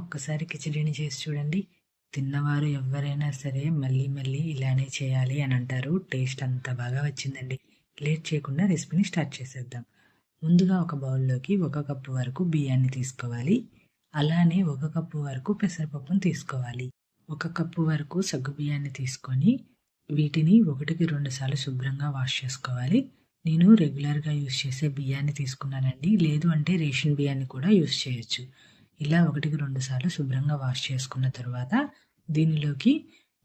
ఒక్కసారి కిచిడీని చేసి చూడండి. తిన్నవారు ఎవ్వరైనా సరే మళ్ళీ మళ్ళీ ఇలానే చేయాలి అని అంటారు. టేస్ట్ అంత బాగా వచ్చిందండి. లేట్ చేయకుండా రెసిపీని స్టార్ట్ చేసేద్దాం. ముందుగా ఒక బౌల్లోకి 1 కప్పు వరకు బియ్యాన్ని తీసుకోవాలి. అలానే 1 కప్పు వరకు పెసరపప్పును తీసుకోవాలి. 1 కప్పు వరకు సగ్గుబియ్యాన్ని తీసుకొని వీటిని 1కి 2 సార్లు శుభ్రంగా వాష్ చేసుకోవాలి. నేను రెగ్యులర్గా యూజ్ చేసే బియ్యాన్ని తీసుకున్నానండి. లేదు అంటే రేషన్ బియ్యాన్ని కూడా యూజ్ చేయొచ్చు. ఇలా 1కి 2 సార్లు శుభ్రంగా వాష్ చేసుకున్న తర్వాత దీనిలోకి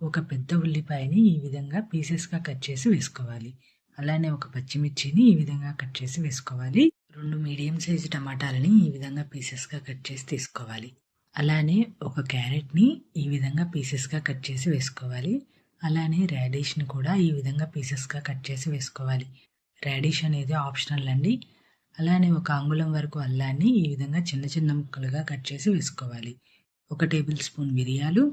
ఒక పెద్ద ఉల్లిపాయని ఈ విధంగా పీసెస్గా కట్ చేసి వేసుకోవాలి. అలానే ఒక పచ్చిమిర్చిని ఈ విధంగా కట్ చేసి వేసుకోవాలి. 2 మీడియం సైజు టమాటాలని ఈ విధంగా పీసెస్గా కట్ చేసి తీసుకోవాలి. అలానే ఒక క్యారెట్ని ఈ విధంగా పీసెస్గా కట్ చేసి వేసుకోవాలి. అలానే రాడిష్ని కూడా ఈ విధంగా పీసెస్గా కట్ చేసి వేసుకోవాలి. రాడిష్ అనేది ఆప్షనల్ అండి. అలానే 1 అంగుళం వరకు అల్లాన్ని ఈ విధంగా చిన్న చిన్న ముక్కలుగా కట్ చేసి వేసుకోవాలి. 1 టేబుల్ స్పూన్ మిరియాలు,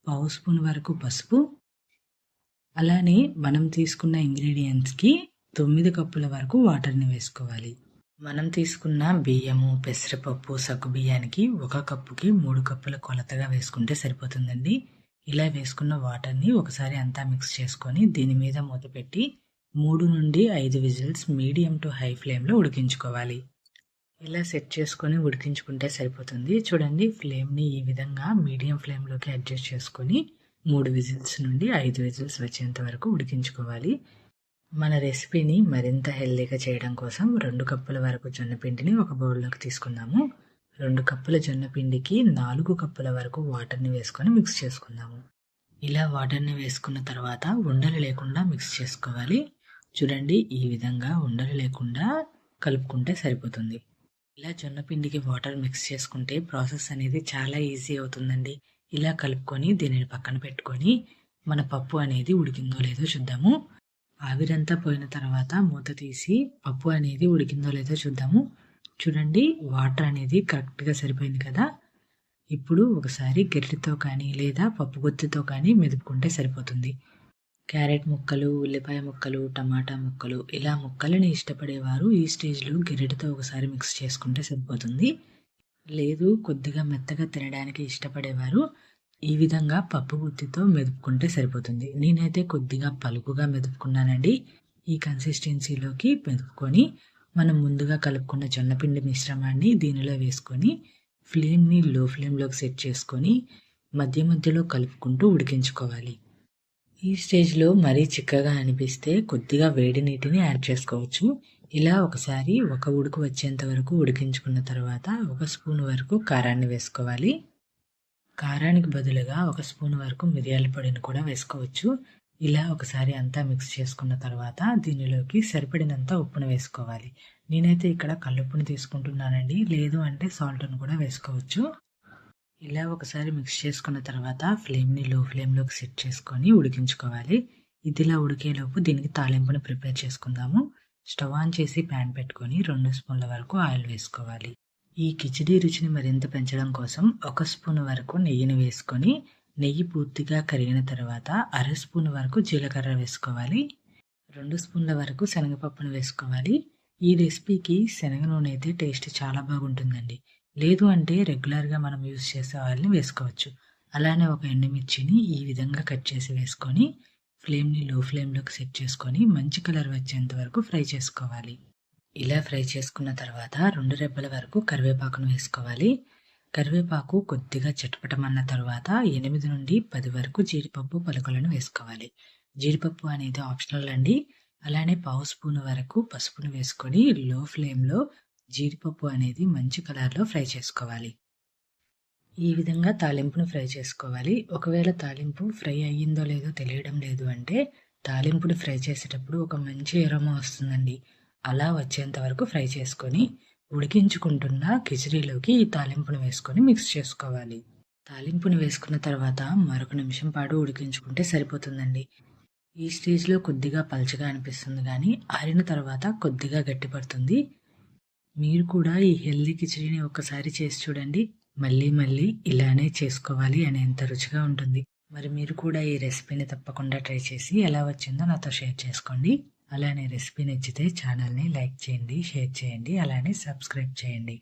1/2 స్పూన్ వరకు పసుపు, అలానే మనం తీసుకున్న ఇంగ్రీడియంట్స్కి 9 కప్పుల వరకు వాటర్ని వేసుకోవాలి. మనం తీసుకున్న బియ్యము, పెసరపప్పు, సగ్గుబియ్యానికి 1 కప్పుకి 3 కప్పుల కొలతగా వేసుకుంటే సరిపోతుందండి. ఇలా వేసుకున్న వాటర్ని ఒకసారి అంతా మిక్స్ చేసుకొని దీని మీద మూత పెట్టి 3 నుండి 5 విజిల్స్ మీడియం టు హై ఫ్లేమ్లో ఉడికించుకోవాలి. ఇలా సెట్ చేసుకొని ఉడికించుకుంటే సరిపోతుంది. చూడండి, ఫ్లేమ్ని ఈ విధంగా మీడియం ఫ్లేమ్లోకి అడ్జస్ట్ చేసుకొని 3 విజిల్స్ నుండి 5 విజిల్స్ వచ్చేంత వరకు ఉడికించుకోవాలి. మన రెసిపీని మరింత హెల్దీగా చేయడం కోసం 2 కప్పుల వరకు జొన్నపిండిని ఒక బౌల్లోకి తీసుకుందాము. 2 కప్పుల జొన్నపిండికి 4 కప్పుల వరకు వాటర్ని వేసుకొని మిక్స్ చేసుకుందాము. ఇలా వాటర్ని వేసుకున్న తర్వాత ఉండలు లేకుండా మిక్స్ చేసుకోవాలి. చూడండి, ఈ విధంగా ఉండలు లేకుండా కలుపుకుంటే సరిపోతుంది. ఇలా జొన్నపిండికి వాటర్ మిక్స్ చేసుకుంటే ప్రాసెస్ అనేది చాలా ఈజీ అవుతుందండి. ఇలా కలుపుకొని దీనిని పక్కన పెట్టుకొని మన పప్పు అనేది ఉడికిందో లేదో చూద్దాము. ఆవిరంతా పోయిన తర్వాత మూత తీసి పప్పు అనేది ఉడికిందో లేదో చూద్దాము. చూడండి, వాటర్ అనేది కరెక్ట్గా సరిపోయింది కదా. ఇప్పుడు ఒకసారి గరిటెతో కానీ లేదా పప్పు గుత్తితో కానీ మెదుపుకుంటే సరిపోతుంది. క్యారెట్ ముక్కలు, ఉల్లిపాయ ముక్కలు, టమాటా ముక్కలు, ఇలా ముక్కలని ఇష్టపడేవారు ఈ స్టేజ్లో గరిటెతో ఒకసారి మిక్స్ చేసుకుంటే సరిపోతుంది. లేదు కొద్దిగా మెత్తగా తినడానికి ఇష్టపడేవారు ఈ విధంగా పప్పు గుత్తితో మెదుపుకుంటే సరిపోతుంది. నేనైతే కొద్దిగా పలుకుగా మెదుపుకున్నానండి. ఈ కన్సిస్టెన్సీలోకి మెదుపుకొని మనం ముందుగా కలుపుకున్న జొన్నపిండి మిశ్రమాన్ని దీనిలో వేసుకొని ఫ్లేమ్ని లో ఫ్లేమ్లోకి సెట్ చేసుకొని మధ్య మధ్యలో కలుపుకుంటూ ఉడికించుకోవాలి. ఈ స్టేజ్లో మరీ చిక్కగా అనిపిస్తే కొద్దిగా వేడి నీటిని యాడ్ చేసుకోవచ్చు. ఇలా ఒకసారి 1 ఉడుకు వచ్చేంత వరకు ఉడికించుకున్న తర్వాత 1 స్పూన్ వరకు కారాన్ని వేసుకోవాలి. కారానికి బదులుగా 1 స్పూన్ వరకు మిరియాల పొడిని కూడా వేసుకోవచ్చు. ఇలా ఒకసారి అంతా మిక్స్ చేసుకున్న తర్వాత దీనిలోకి సరిపడినంత ఉప్పును వేసుకోవాలి. నేనైతే ఇక్కడ కల్లుప్పుని తీసుకుంటున్నానండి. లేదు అంటే సాల్ట్ను కూడా వేసుకోవచ్చు. ఇలా ఒకసారి మిక్స్ చేసుకున్న తర్వాత ఫ్లేమ్ని లో ఫ్లేమ్లోకి సెట్ చేసుకొని ఉడికించుకోవాలి. ఇదిలా ఉడికేలోపు దీనికి తాలింపుని ప్రిపేర్ చేసుకుందాము. స్టవ్ ఆన్ చేసి ప్యాన్ పెట్టుకొని 2 స్పూన్ల వరకు ఆయిల్ వేసుకోవాలి. ఈ కిచిడీ రుచిని మరింత పెంచడం కోసం 1 స్పూన్ వరకు నెయ్యిని వేసుకొని నెయ్యి పూర్తిగా కరిగిన తర్వాత 1/2 స్పూన్ వరకు జీలకర్ర వేసుకోవాలి. 2 స్పూన్ల వరకు శనగపప్పును వేసుకోవాలి. ఈ రెసిపీకి శనగ నూనె అయితే టేస్ట్ చాలా బాగుంటుందండి. లేదు అంటే రెగ్యులర్గా మనం యూజ్ చేసే ఆయిల్ని వేసుకోవచ్చు. అలానే ఒక ఎండుమిర్చిని ఈ విధంగా కట్ చేసి వేసుకొని ఫ్లేమ్ని లో ఫ్లేమ్లోకి సెట్ చేసుకొని మంచి కలర్ వచ్చేంత వరకు ఫ్రై చేసుకోవాలి. ఇలా ఫ్రై చేసుకున్న తర్వాత 2 రెబ్బల వరకు కరివేపాకును వేసుకోవాలి. కరివేపాకు కొద్దిగా చిటపటమన్న తర్వాత 8 నుండి 10 వరకు జీడిపప్పు పలుకులను వేసుకోవాలి. జీడిపప్పు అనేది ఆప్షనల్ అండి. అలానే 1/2 స్పూన్ వరకు పసుపును వేసుకొని లో ఫ్లేమ్లో జీడిపప్పు అనేది మంచి కలర్లో ఫ్రై చేసుకోవాలి. ఈ విధంగా తాలింపును ఫ్రై చేసుకోవాలి. ఒకవేళ తాలింపు ఫ్రై అయ్యిందో లేదో తెలియడం లేదు అంటే తాలింపుని ఫ్రై చేసేటప్పుడు ఒక మంచి ఎరోమా వస్తుందండి. అలా వచ్చేంత వరకు ఫ్రై చేసుకొని ఉడికించుకుంటున్న కిచిడీలోకి ఈ తాలింపును వేసుకొని మిక్స్ చేసుకోవాలి. తాలింపుని వేసుకున్న తర్వాత మరొక నిమిషం పాటు ఉడికించుకుంటే సరిపోతుందండి. ఈ స్టేజ్లో కొద్దిగా పల్చగా అనిపిస్తుంది కానీ ఆరిన తర్వాత కొద్దిగా గట్టిపడుతుంది. మీరు కూడా ఈ హెల్దీ కిచిడీని ఒకసారి చేసి చూడండి. మళ్ళీ మళ్ళీ ఇలానే చేసుకోవాలి అనేంత రుచిగా ఉంటుంది. మరి మీరు కూడా ఈ రెసిపీని తప్పకుండా ట్రై చేసి ఎలా వచ్చిందో నాతో షేర్ చేసుకోండి. అలానే రెసిపీ నచ్చితే ఛానల్ని లైక్ చేయండి, షేర్ చేయండి, అలానే సబ్స్క్రైబ్ చేయండి.